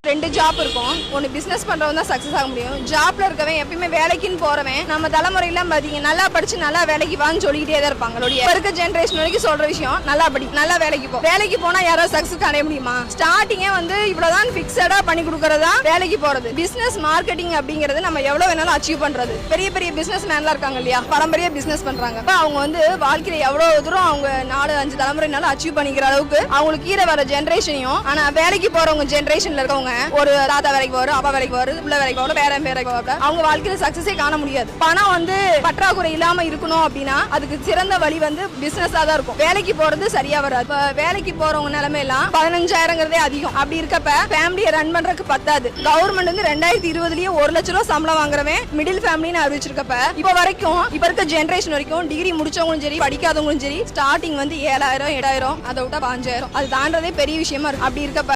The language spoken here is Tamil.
2 ஜாப் இருக்கும். ஒன்னு பிசினஸ் பண்றவன் தான் சக்சஸ் ஆக முடியும். ஜாப்ல இருக்கவன் எப்பயுமே வேலைக்குன்னு போறவன் நம்ம தலைமுறையில பாத்தீங்க நல்லா படிச்சு நல்லா வேலைக்கு வான்னு சொல்லிக்கிட்டே தான் இருப்பாங்க. இருக்க ஜெனரேஷன் வரைக்கும் சொல்ற விஷயம் நல்லா படி நல்லா வேலைக்கு போ. வேலைக்கு போனா யாராவது சக்சஸ் அடைய முடியுமா? ஸ்டார்டிங்கே இவ்வளவுதான் பிக்ஸடா பண்ணி கொடுக்கறதா வேலைக்கு போறது. பிசினஸ் மார்க்கெட்டிங் அப்படிங்கிறது நம்ம எவ்வளவு வேணாலும் அச்சீவ் பண்றது. பெரிய பெரிய பிசினஸ் மேன்லாம் இருக்காங்க இல்லையா, பரம்பரையா பிசினஸ் பண்றாங்க. அவங்க வாழ்க்கையில எவ்வளவு தூரம் அவங்க 4-5 தலைமுறைனால அச்சீவ் பண்ணிக்கிற அளவுக்கு அவங்களுக்கு கீழே வர ஜெனரேஷனையும். ஆனா வேலைக்கு போறவங்க ஜெனரேஷன்ல இருக்கவங்க ஒரு தாத்தா வேலைக்கு போவாரு, அப்பா வேலைக்கு போவாரு, பிள்ளை வேலைக்கு போவாரு, வேற வேலைக்கு போவாரு. அவங்க வாழ்க்கையில சக்சஸே காண முடியாது. பணம் பற்றாக்குறை இல்லாம இருக்கணும் அப்படின்னா அதுக்கு சிறந்த வழி பிசினஸா தான் இருக்கும். வேலைக்கு போறது சரியா வராது. வேலைக்கு போறவங்க நிலைமை எல்லாம் 15,000ங்கிறதே அதிகம். அப்படி இருக்கப்ப ஃபேமிலியை ரன் பண்றதுக்கு பத்தாது. கவர்மெண்ட் 2020லயே 1 லட்சம் ரூபாய் சம்பளம் வாங்குறவன் மிடில் ஃபேமிலின்னு அறிவிச்சிருக்கப்ப இப்ப வரைக்கும் இப்ப இருக்க ஜெனரேஷன் வரைக்கும் டிகிரி முடிச்சவங்களும் சரி படிக்காதவங்களும் சரி ஸ்டார்டிங் 7,000 8,000 அதை விட்டா 5,000 அது தாண்டதே பெரிய விஷயமா இருக்கு. அப்படி இருக்கப்ப